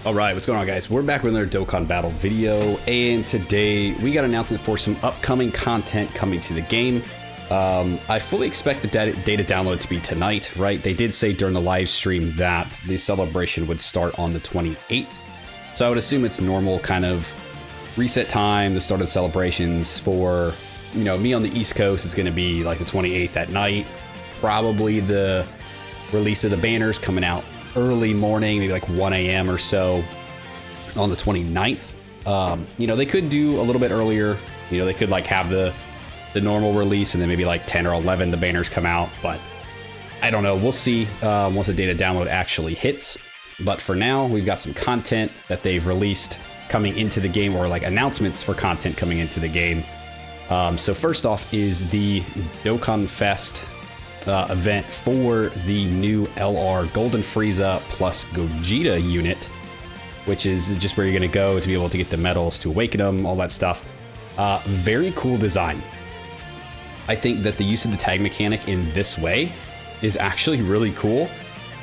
All right, what's going on, guys? We're back with another Dokkan Battle video, and today we got an announcement for some upcoming content coming to the game. I fully expect the data download to be tonight, right? They did say during the live stream that the celebration would start on the 28th, so I would assume it's normal kind of reset time, the start of the celebrations. For, you know, me on the East Coast, it's going to be like the 28th at night. Probably the release of the banners coming out early morning, maybe like 1 a.m. or so on the 29th. You know, they could do a little bit earlier. You know, they could like have the normal release and then maybe like 10 or 11 the banners come out, but I don't know. We'll see once the data download actually hits. But for now, we've got some content that they've released coming into the game, or like announcements for content coming into the game. So first off is the Dokkan Fest event for the new LR Golden Frieza plus Gogeta unit, which is just where you're going to go to be able to get the medals, to awaken them, all that stuff. Very cool design. I think that the use of the tag mechanic in this way is actually really cool,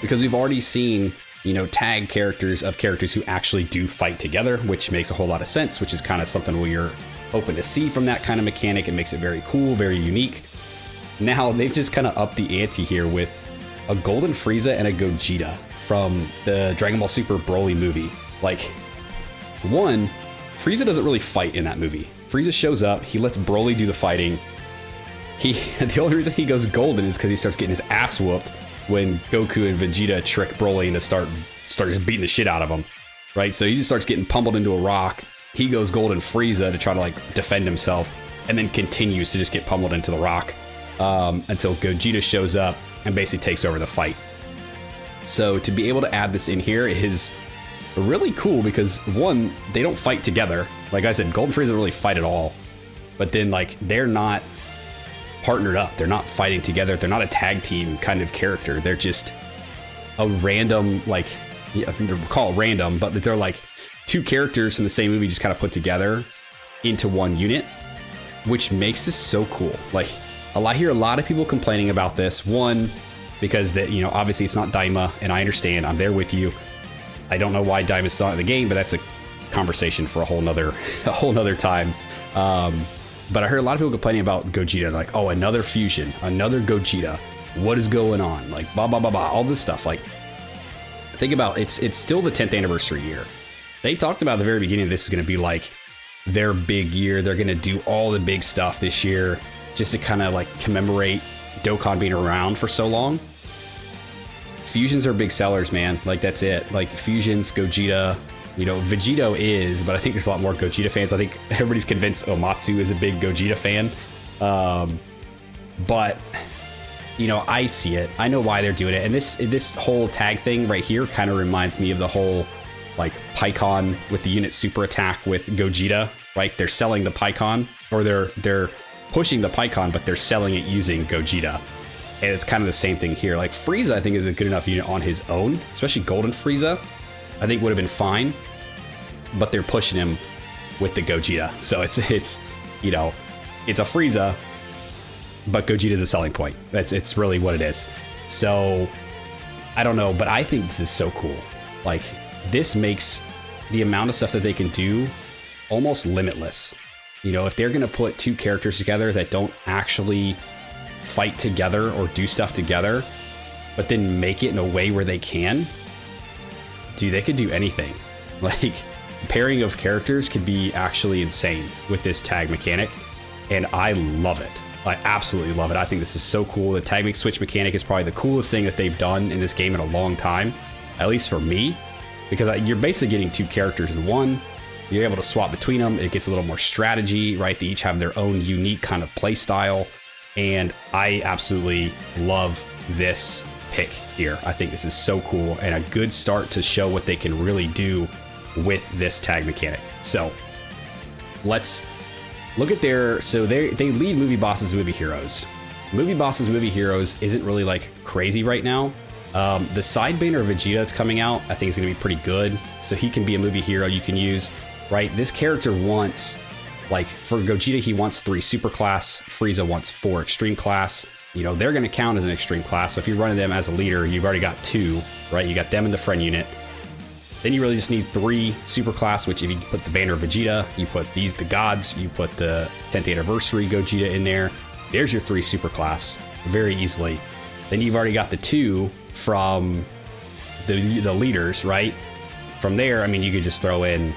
because we've already seen, you know, tag characters of characters who actually do fight together, which makes a whole lot of sense, which is kind of something we're hoping to see from that kind of mechanic. It makes it very cool, very unique. Now they've just kind of upped the ante here with a Golden Frieza and a Gogeta from the Dragon Ball Super Broly movie. Like, one, Frieza doesn't really fight in that movie. Frieza shows up, he lets Broly do the fighting. The only reason he goes golden is because he starts getting his ass whooped when Goku and Vegeta trick Broly into start just beating the shit out of him, right? So he just starts getting pummeled into a rock. He goes golden Frieza to try to like defend himself, and then continues to just get pummeled into the rock. Until Gogeta shows up and basically takes over the fight. So to be able to add this in here is really cool, because one, they don't fight together. Like I said, Golden Frieza doesn't really fight at all. But then like they're not partnered up. They're not fighting together. They're not a tag team kind of character. They're just a random, like, yeah, we'll call it random, but they're like two characters in the same movie just kind of put together into one unit, which makes this so cool. Like, I hear a lot of people complaining about this. One, because that, you know, obviously it's not Daima, and I understand. I'm there with you. I don't know why Daima's still not in the game, but that's a conversation for a whole nother time. But I heard a lot of people complaining about Gogeta, like, oh, another fusion, another Gogeta. What is going on? Like, blah blah blah blah, all this stuff. Like, think about it's still the 10th anniversary year. They talked about at the very beginning this is going to be like their big year. They're going to do all the big stuff this year, just to kind of like commemorate Dokkan being around for so long. Fusions are big sellers, man. Like, that's it. Like, fusions, Gogeta, you know, Vegito is, but I think there's a lot more Gogeta fans. I think everybody's convinced Omatsu is a big Gogeta fan. But, you know, I see it. I know why they're doing it. And this whole tag thing right here kind of reminds me of the whole, like, Pikkon with the unit super attack with Gogeta, right? They're selling the Pikkon, or they're pushing the Pikkon, but they're selling it using Gogeta. And it's kind of the same thing here. Like, Frieza, I think, is a good enough unit on his own, especially Golden Frieza. I think would have been fine, but they're pushing him with the Gogeta. So it's you know, it's a Frieza, but Gogeta is a selling point. It's really what it is. So I don't know, but I think this is so cool. Like, this makes the amount of stuff that they can do almost limitless. You know, if they're going to put two characters together that don't actually fight together or do stuff together, but then make it in a way where they can, dude, they could do anything. Like, pairing of characters could be actually insane with this tag mechanic, and I love it. I absolutely love it. I think this is so cool. The tag switch mechanic is probably the coolest thing that they've done in this game in a long time, at least for me, because you're basically getting two characters in one. You're able to swap between them. It gets a little more strategy, right? They each have their own unique kind of play style. And I absolutely love this pick here. I think this is so cool, and a good start to show what they can really do with this tag mechanic. So let's look at so they lead Movie Bosses Movie Heroes. Movie Bosses Movie Heroes isn't really like crazy right now. The side banner of Vegeta that's coming out, I think is going to be pretty good. So he can be a movie hero you can use. Right, this character wants, like, for Gogeta, he wants 3 super class. Frieza wants 4 extreme class. You know, they're going to count as an extreme class. So if you're running them as a leader, you've already got 2, right? You got them in the friend unit. Then you really just need 3 superclass, which if you put the banner of Vegeta, you put the gods, you put the 10th anniversary Gogeta in there. There's your 3 superclass very easily. Then you've already got the 2 from the leaders, right? From there, I mean, you could just throw in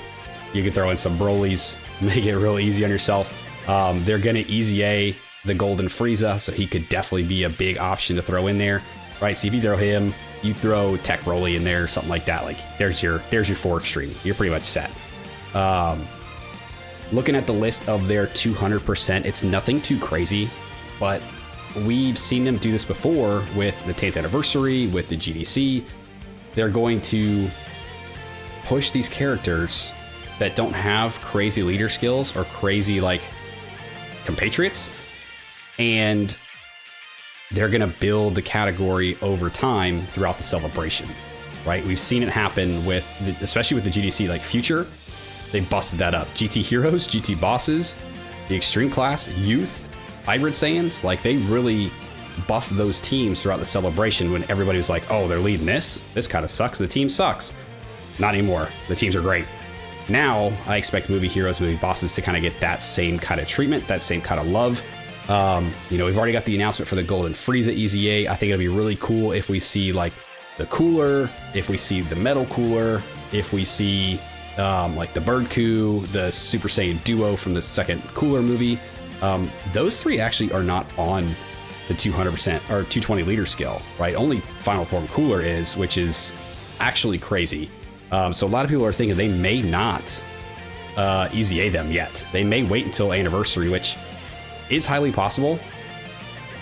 some Broly's, make it real easy on yourself. They're gonna easy A the Golden Frieza, so he could definitely be a big option to throw in there, right? So if you throw him, you throw Tech Broly in there or something like that. Like there's your 4 extreme. You're pretty much set. Looking at the list of their 200%, it's nothing too crazy, but we've seen them do this before with the 10th anniversary, with the GDC. They're going to push these characters that don't have crazy leader skills or crazy like compatriots, and they're going to build the category over time throughout the celebration, right? We've seen it happen with, especially with the GDC, like Future, they busted that up. GT Heroes, GT Bosses, the Extreme Class, Youth, Hybrid Saiyans, like they really buffed those teams throughout the celebration when everybody was like, oh, they're leading this kind of sucks, the team sucks. Not anymore, the teams are great. Now, I expect movie heroes, movie bosses to kind of get that same kind of treatment, that same kind of love. You know, we've already got the announcement for the Golden Frieza EZA. I think it'll be really cool if we see like the cooler, if we see the metal cooler, if we see like the Bird Coup, the Super Saiyan duo from the second cooler movie. Those 3 actually are not on the 200% or 220 liter skill, right? Only Final Form Cooler is, which is actually crazy. So a lot of people are thinking they may not EZA them yet. They may wait until Anniversary, which is highly possible.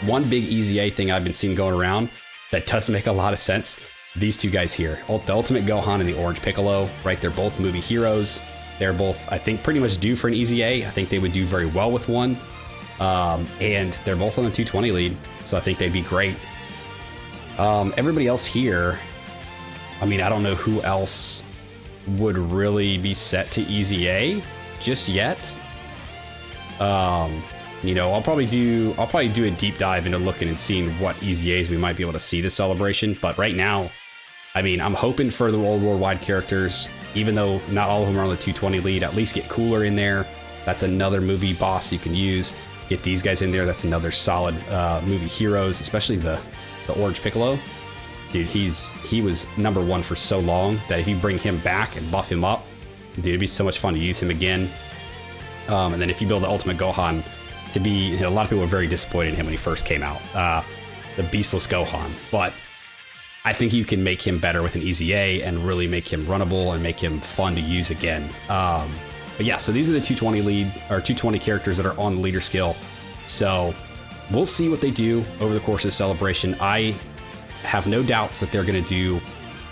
One big EZA thing I've been seeing going around that does make a lot of sense, these 2 guys here, the Ultimate Gohan and the Orange Piccolo, right? They're both movie heroes. They're both, I think, pretty much due for an EZA. I think they would do very well with one. And they're both on the 220 lead, so I think they'd be great. Everybody else here, I mean, I don't know who else would really be set to EZA just yet. You know, I'll probably do a deep dive into looking and seeing what EZAs we might be able to see this celebration. But right now, I mean, I'm hoping for the World War wide characters, even though not all of them are on the 220 lead. At least get Cooler in there. That's another movie boss you can use. Get these guys in there. That's another solid movie heroes, especially the Orange Piccolo. Dude, he was #1 for so long that if you bring him back and buff him up, dude, it'd be so much fun to use him again. And then if you build the Ultimate Gohan to be, you know, a lot of people were very disappointed in him when he first came out, the Beastless Gohan. But I think you can make him better with an EZA and really make him runnable and make him fun to use again. But yeah, so these are the 220 lead or 220 characters that are on the leader skill. So we'll see what they do over the course of the celebration. I have no doubts that they're going to do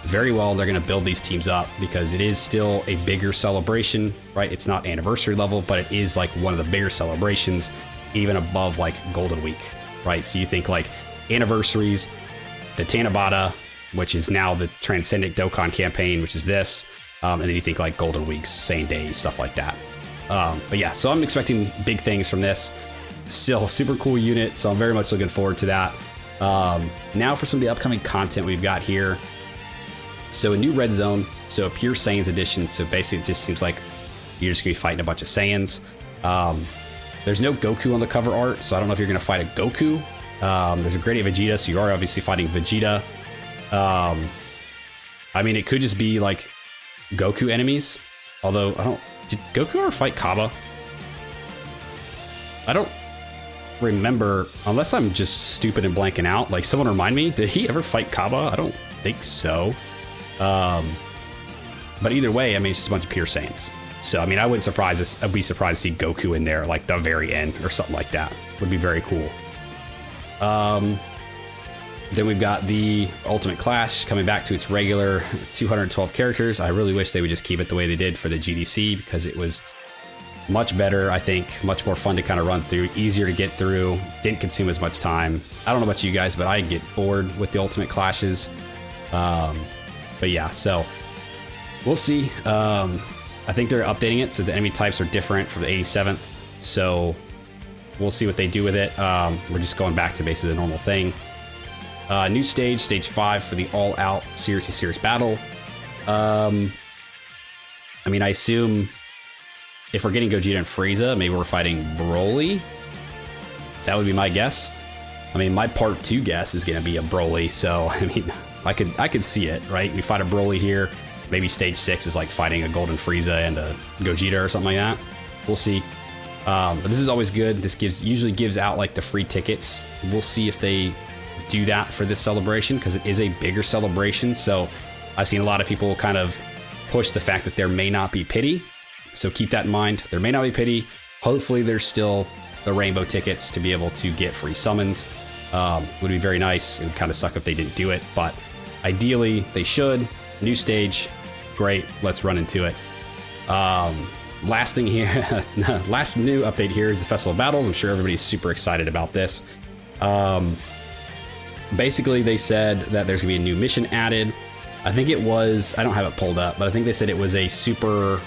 very well. They're going to build these teams up because it is still a bigger celebration, right? It's not anniversary level, but it is like one of the bigger celebrations, even above like Golden Week, right? So you think like anniversaries, the Tanabata, which is now the Transcendent Dokkan campaign, which is this, and then you think like Golden Weeks, same days, stuff like that. But yeah, so I'm expecting big things from this. Still a super cool unit, so I'm very much looking forward to that. Now for some of the upcoming content we've got here. So a new Red Zone, so a Pure Saiyans edition. So basically it just seems like you're just gonna be fighting a bunch of Saiyans. There's no Goku on the cover art, so I don't know if you're gonna fight a Goku. There's a Gradient Vegeta, so you are obviously fighting Vegeta. I mean, it could just be like Goku enemies, although did Goku ever fight Kaba? I don't remember, unless I'm just stupid and blanking out. Like, someone remind me, did he ever fight Kaba? I don't think so. But either way, I mean, it's just a bunch of Pure Saiyans. So, I mean, I'd be surprised to see Goku in there, like the very end or something like that. Would be very cool. Then we've got the Ultimate Clash coming back to its regular 212 characters. I really wish they would just keep it the way they did for the GDC because it was much better, I think, much more fun to kind of run through, easier to get through, didn't consume as much time. I don't know about you guys, but I get bored with the Ultimate Clashes. But yeah, so we'll see. I think they're updating it so the enemy types are different from the 87th. So we'll see what they do with it. We're just going back to basically the normal thing. New stage, stage 5 for the all-out Series to Series battle. I mean, I assume if we're getting Gogeta and Frieza, maybe we're fighting Broly. That would be my guess. I mean, my part 2 guess is going to be a Broly, so I mean, I could see it, right? We fight a Broly here. Maybe stage 6 is like fighting a Golden Frieza and a Gogeta or something like that. We'll see. But this is always good. This usually gives out like the free tickets. We'll see if they do that for this celebration, because it is a bigger celebration. So I've seen a lot of people kind of push the fact that there may not be pity. So keep that in mind. There may not be pity. Hopefully there's still the rainbow tickets to be able to get free summons. Would be very nice. It would kind of suck if they didn't do it, but ideally they should. New stage. Great. Let's run into it. Last thing here, last new update here is the Festival of Battles. I'm sure everybody's super excited about this. Basically, they said that there's gonna be a new mission added. I think it was, I don't have it pulled up, but I think they said it was a super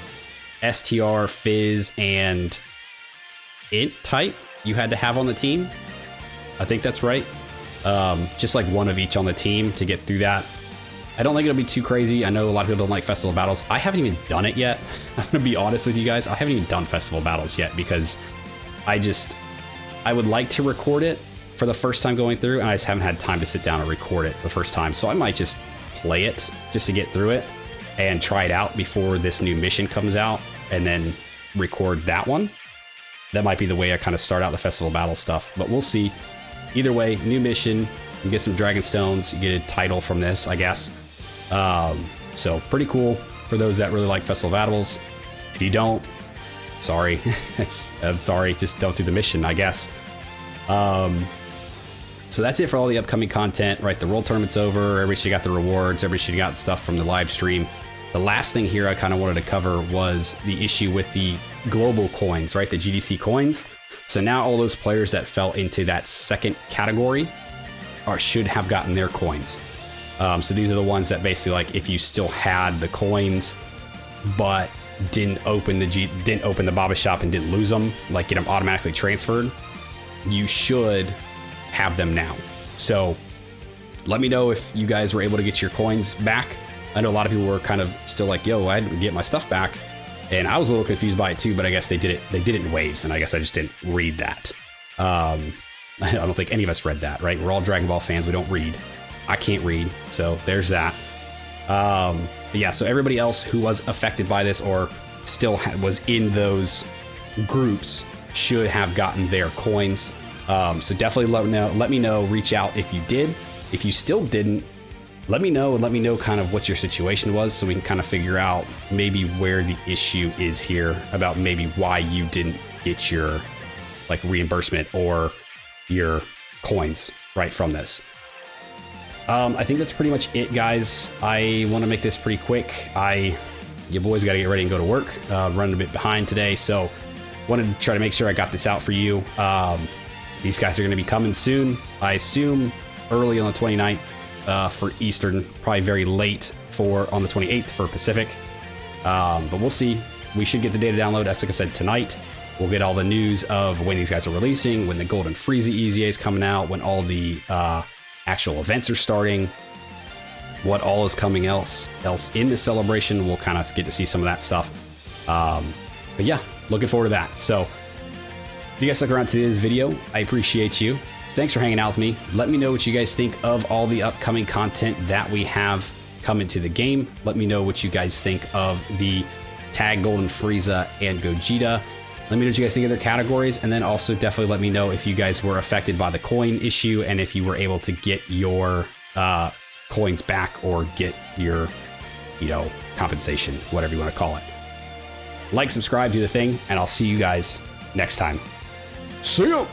STR, Fizz, and Int type you had to have on the team. I think that's right. Just like one of each on the team to get through that. I don't think it'll be too crazy. I know a lot of people don't like Festival of Battles. I haven't even done it yet. I'm gonna be honest with you guys. I haven't even done Festival of Battles yet because I would like to record it for the first time going through, and I just haven't had time to sit down and record it the first time. So I might just play it just to get through it and try it out before this new mission comes out, and then record that one. That might be the way I kind of start out the Festival of Battle stuff, but we'll see. Either way, new mission, you get some Dragon Stones, you get a title from this, I guess. So pretty cool for those that really like Festival of Battles. If you don't, sorry. I'm sorry, just don't do the mission, I guess. So that's it for all the upcoming content, right? The World Tournament's over, everybody should got the rewards, everybody should got stuff from the live stream. The last thing here I kind of wanted to cover was the issue with the global coins, right? The GDC coins. So now all those players that fell into that second category should have gotten their coins. So these are the ones that basically, like, if you still had the coins, but didn't open the Baba shop and didn't lose them, like get them automatically transferred, you should have them now. So let me know if you guys were able to get your coins back. I know a lot of people were kind of still like, yo, I didn't get my stuff back. And I was a little confused by it too, but I guess they did it in waves, and I guess I just didn't read that. I don't think any of us read that, right? We're all Dragon Ball fans, we don't read. I can't read, so there's that. But yeah, so everybody else who was affected by this or still was in those groups should have gotten their coins. So definitely let me know, reach out if you did. If you still didn't, let me know, and let me know kind of what your situation was, so we can kind of figure out maybe where the issue is here, about maybe why you didn't get your like reimbursement or your coins right from this. I think that's pretty much it, guys. I want to make this pretty quick. You boys got to get ready and go to work. Running a bit behind today, so wanted to try to make sure I got this out for you. These guys are going to be coming soon. I assume early on the 29th for Eastern, probably very late on the 28th for Pacific. But we'll see. We should get the data download, as like I said, tonight. We'll get all the news of when these guys are releasing, when the Golden Frieza EZA is coming out, when all the actual events are starting, what all is coming else in the celebration. We'll kind of get to see some of that stuff. But yeah, looking forward to that. So if you guys stuck around to this video, I appreciate you. Thanks for hanging out with me. Let me know what you guys think of all the upcoming content that we have coming to the game. Let me know what you guys think of the Tag Golden Frieza and Gogeta. Let me know what you guys think of their categories, and then also definitely let me know if you guys were affected by the coin issue and if you were able to get your coins back or get your, compensation, whatever you want to call it. Like, subscribe, do the thing, and I'll see you guys next time. See ya!